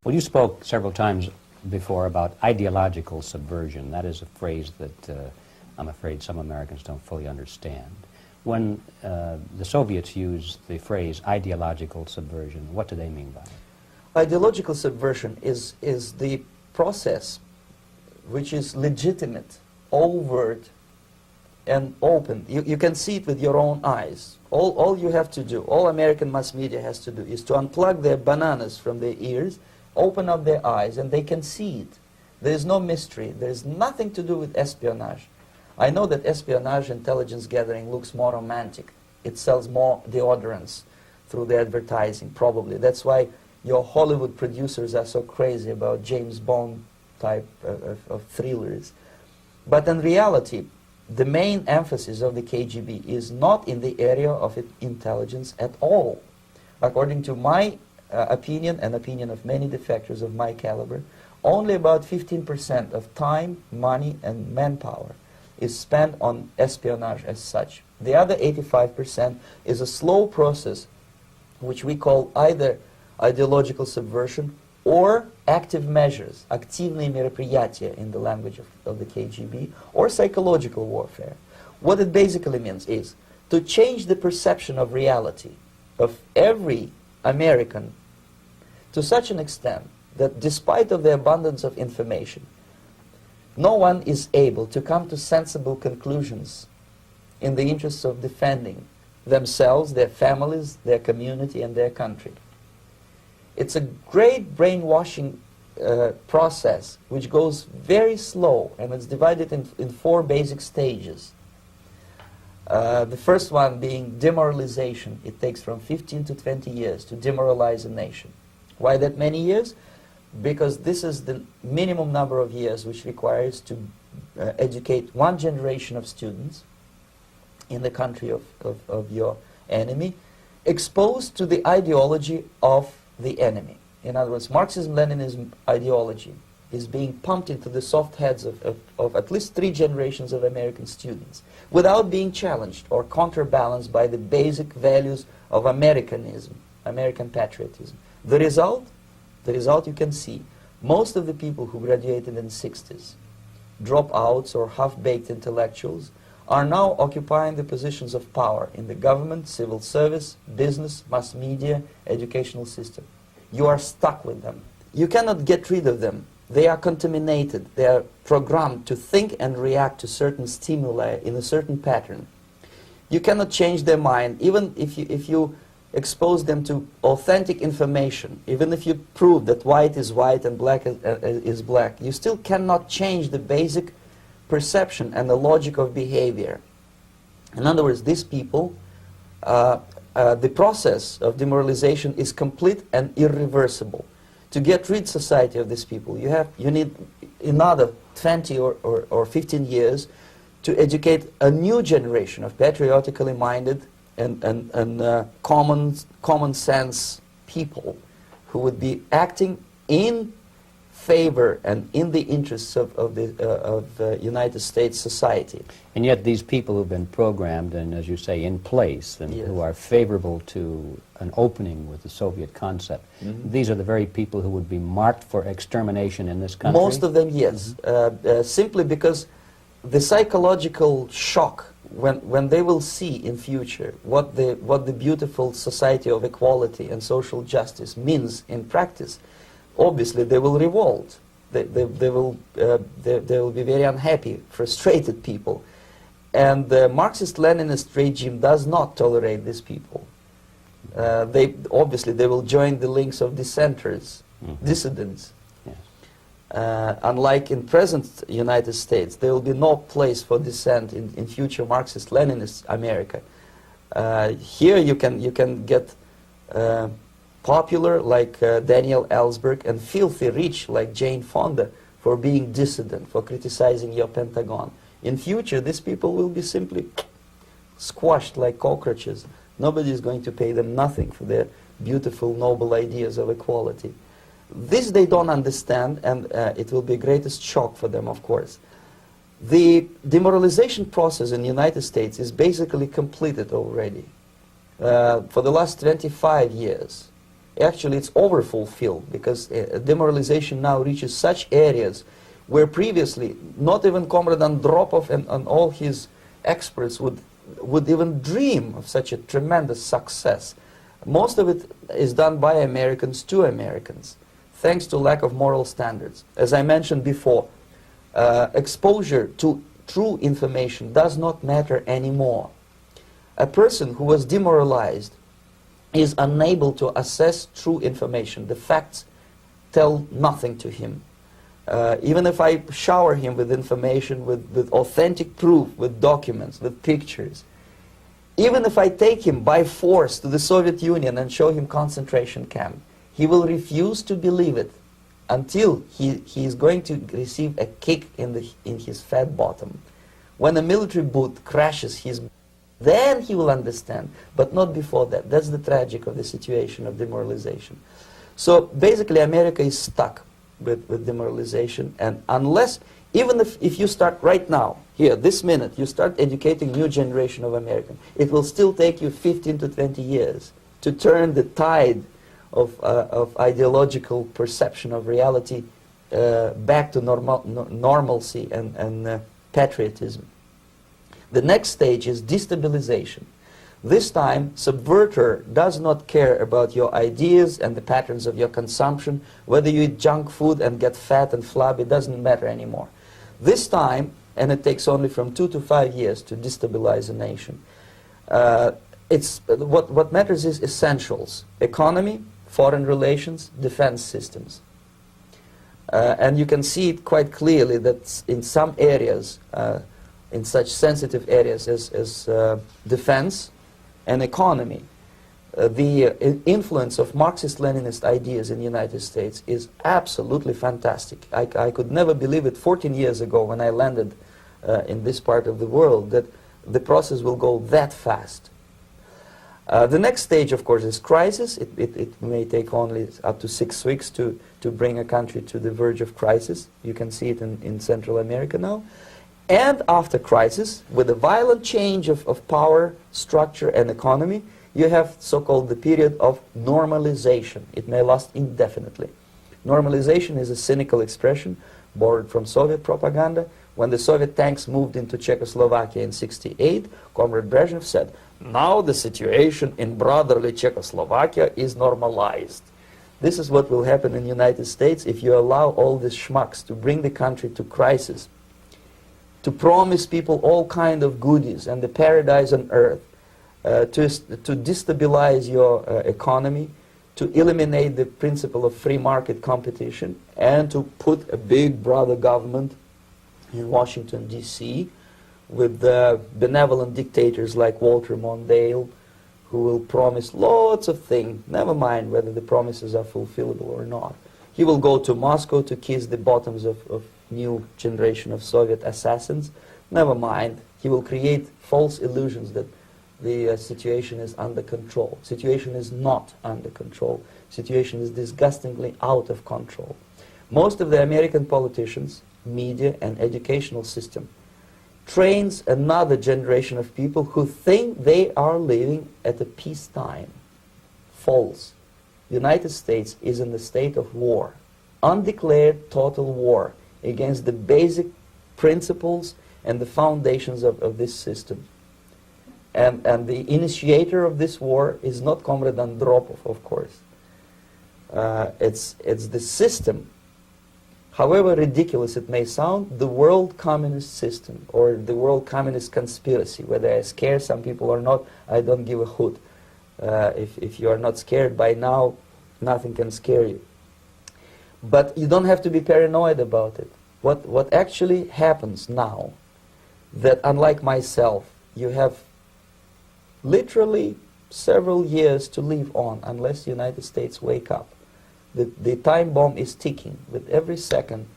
Well, you spoke several times before about ideological subversion. That is a phrase that I'm afraid some Americans don't fully understand. When the Soviets use the phrase ideological subversion, what do they mean by it? Ideological subversion is the process which is legitimate, overt, and open. You can see it with your own eyes. All you have to do, all American mass media has to do, is to unplug their bananas from their ears, open up their eyes, and they can see it. There is no mystery. There is nothing to do with espionage. I know that espionage intelligence gathering looks more romantic. It sells more deodorants through the advertising, probably. That's why your Hollywood producers are so crazy about James Bond type of thrillers. But in reality, the main emphasis of the KGB is not in the area of intelligence at all. According to my opinion and opinion of many defectors of my caliber, only about 15% of time, money, and manpower is spent on espionage as such. The other 85% is a slow process which we call either ideological subversion or active measures, активные мероприятия in the language of the KGB, or psychological warfare. What it basically means is to change the perception of reality of every American to such an extent that despite of the abundance of information, no one is able to come to sensible conclusions in the interests of defending themselves, their families, their community, and their country. It's a great brainwashing process which goes very slow, and it's divided in 4 basic stages. The first one being demoralization. It takes from 15 to 20 years to demoralize a nation. Why that many years? Because this is the minimum number of years which requires to educate one generation of students in the country of your enemy, exposed to the ideology of the enemy. In other words, Marxism-Leninism ideology is being pumped into the soft heads of at least 3 generations of American students without being challenged or counterbalanced by the basic values of Americanism, American patriotism. The result you can see. Most of the people who graduated in the 60s, dropouts or half-baked intellectuals, are now occupying the positions of power in the government, civil service, business, mass media, educational system. You are stuck with them. You cannot get rid of them. They are contaminated. They are programmed to think and react to certain stimuli in a certain pattern. You cannot change their mind, even if you expose them to authentic information, even if you prove that white is white and black is black. You still cannot change the basic perception and the logic of behavior. In other words, these people, the process of demoralization is complete and irreversible. To get rid society of these people, you need another 20 or 15 years to educate a new generation of patriotically minded and common sense people who would be acting in favor and in the interests of United States society. And yet these people who've been programmed and, as you say, in place and Yes. who are favorable to an opening with the Soviet concept, these are the very people who would be marked for extermination in this country? Most of them, yes. Simply because the psychological shock when they will see in future what the beautiful society of equality and social justice means in practice, obviously they will revolt. They will be very unhappy, frustrated people. And the Marxist-Leninist regime does not tolerate these people. Obviously they will join the links of dissenters, dissidents. Unlike in present United States, there will be no place for dissent in future Marxist-Leninist America. Here you can get popular like Daniel Ellsberg and filthy rich like Jane Fonda for being dissident, for criticizing your Pentagon. In future, these people will be simply squashed like cockroaches. Nobody is going to pay them nothing for their beautiful, noble ideas of equality. This they don't understand, and it will be greatest shock for them, of course. The demoralization process in the United States is basically completed already. For the last 25 years, actually it's overfulfilled, because demoralization now reaches such areas where previously not even Comrade Andropov and all his experts would even dream of such a tremendous success. Most of it is done by Americans to Americans, thanks to lack of moral standards. As I mentioned before, exposure to true information does not matter anymore. A person who was demoralized is unable to assess true information. The facts tell nothing to him. Even if I shower him with information, with authentic proof, with documents, with pictures, even if I take him by force to the Soviet Union and show him concentration camp, he will refuse to believe it until he is going to receive a kick in his fat bottom. When a military boot crashes his, then he will understand, but not before that. That's the tragic of the situation of demoralization. So basically America is stuck with demoralization, and unless, even if you start right now, here, this minute, you start educating new generation of Americans, it will still take you 15 to 20 years to turn the tide of ideological perception of reality back to normalcy and patriotism. The next stage is destabilization. This time, subverter does not care about your ideas and the patterns of your consumption. Whether you eat junk food and get fat and flabby, it doesn't matter anymore. This time, and it takes only from 2 to 5 years to destabilize a nation, what matters is essentials: economy, foreign relations, defense systems. And you can see it quite clearly that in some areas, in such sensitive areas as defense and economy, the influence of Marxist-Leninist ideas in the United States is absolutely fantastic. I could never believe it 14 years ago when I landed in this part of the world, that the process will go that fast. The next stage, of course, is crisis. It may take only up to 6 weeks to bring a country to the verge of crisis. You can see it in Central America now. And after crisis, with a violent change of power, structure, and economy, you have so-called the period of normalization. It may last indefinitely. Normalization is a cynical expression borrowed from Soviet propaganda. When the Soviet tanks moved into Czechoslovakia in '68, Comrade Brezhnev said, "Now the situation in brotherly Czechoslovakia is normalized." This is what will happen in the United States if you allow all these schmucks to bring the country to crisis, to promise people all kind of goodies and the paradise on earth, to destabilize your economy, to eliminate the principle of free market competition, and to put a big brother government in Washington, D.C., with benevolent dictators like Walter Mondale, who will promise lots of things, never mind whether the promises are fulfillable or not. He will go to Moscow to kiss the bottoms of new generation of Soviet assassins, never mind. He will create false illusions that the situation is under control. Situation is not under control. Situation is disgustingly out of control. Most of the American politicians, media, and educational system trains another generation of people who think they are living at a peacetime. False. The United States is in the state of war, undeclared total war against the basic principles and the foundations of this system. And the initiator of this war is not Comrade Andropov, of course. It's the system. However ridiculous it may sound, the world communist system or the world communist conspiracy, whether I scare some people or not, I don't give a hoot. If you are not scared by now, nothing can scare you. But you don't have to be paranoid about it. What actually happens now, that unlike myself, you have literally several years to live on unless the United States wake up. The time bomb is ticking. With every second,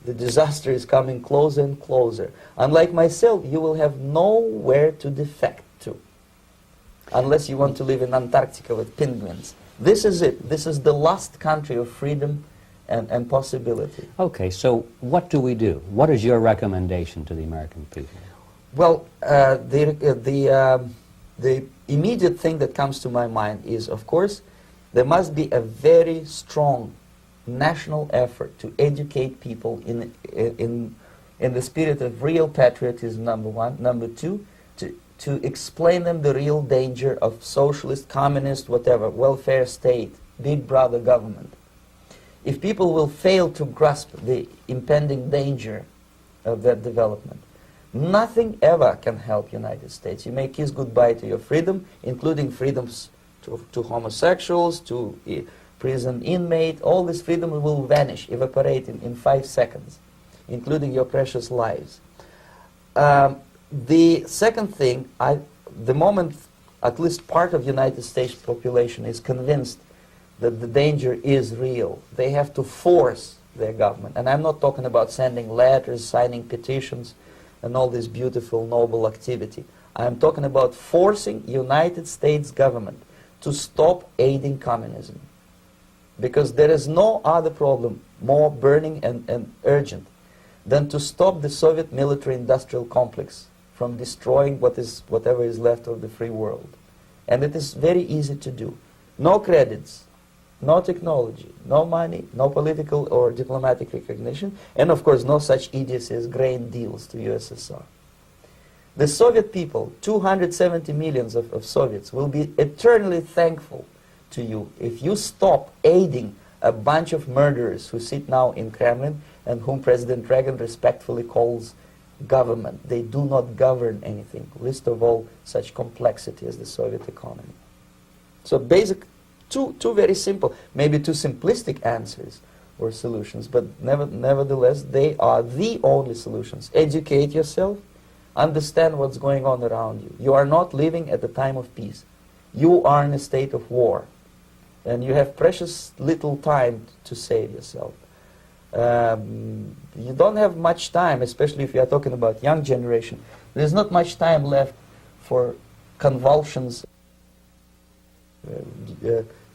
the disaster is coming closer and closer. Unlike myself, you will have nowhere to defect to, unless you want to live in Antarctica with penguins. This is it. This is the last country of freedom and possibility. Okay, so what do we do? What is your recommendation to the American people? Well, the immediate thing that comes to my mind is, of course, There must be a very strong national effort to educate people in the spirit of real patriotism, number one. Number two, to explain them the real danger of socialist, communist, whatever, welfare state, big brother government. If people will fail to grasp the impending danger of that development, nothing ever can help United States. You may kiss goodbye to your freedom, including freedoms to homosexuals, to prison inmate. All this freedom will vanish, evaporate in 5 seconds, including your precious lives. The second thing, the moment at least part of United States population is convinced that the danger is real, they have to force their government. And I'm not talking about sending letters, signing petitions, and all this beautiful, noble activity. I'm talking about forcing United States government to stop aiding communism. Because there is no other problem more burning and urgent than to stop the Soviet military-industrial complex from destroying whatever is left of the free world. And it is very easy to do. No credits, no technology, no money, no political or diplomatic recognition, and of course no such idiocy as grain deals to USSR. The Soviet people, 270 millions of Soviets, will be eternally thankful to you if you stop aiding a bunch of murderers who sit now in Kremlin and whom President Reagan respectfully calls government. They do not govern anything, least of all such complexity as the Soviet economy. So basic, two very simple, maybe too simplistic answers or solutions, but nevertheless they are the only solutions. Educate yourself, understand what's going on around you. You are not living at the time of peace. You are in a state of war, and you have precious little time to save yourself. You don't have much time, especially if you are talking about young generation. There's not much time left for convulsions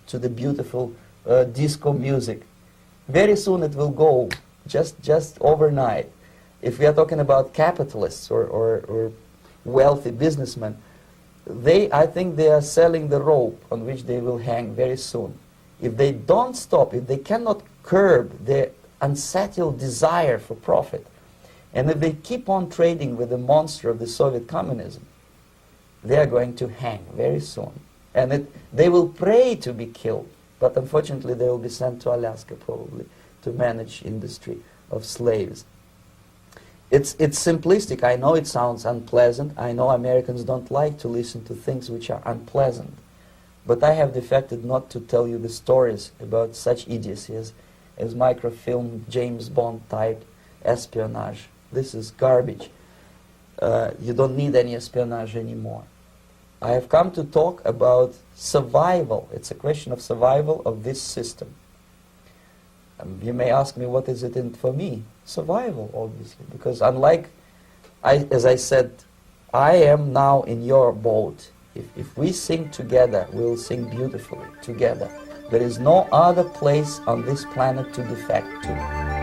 to the beautiful disco music. Very soon it will go, just overnight. If we are talking about capitalists or wealthy businessmen, I think they are selling the rope on which they will hang very soon. If they don't stop, if they cannot curb their unsettled desire for profit, and if they keep on trading with the monster of the Soviet communism, they are going to hang very soon. And they will pray to be killed, but unfortunately they will be sent to Alaska probably to manage industry of slaves. It's simplistic. I know it sounds unpleasant. I know Americans don't like to listen to things which are unpleasant. But I have defected not to tell you the stories about such idiocy as microfilm, James Bond type espionage. This is garbage. You don't need any espionage anymore. I have come to talk about survival. It's a question of survival of this system. You may ask me, what is it in for me? Survival, obviously, because unlike, as I said, I am now in your boat. If we sing together, we'll sing beautifully together. There is no other place on this planet to defect to.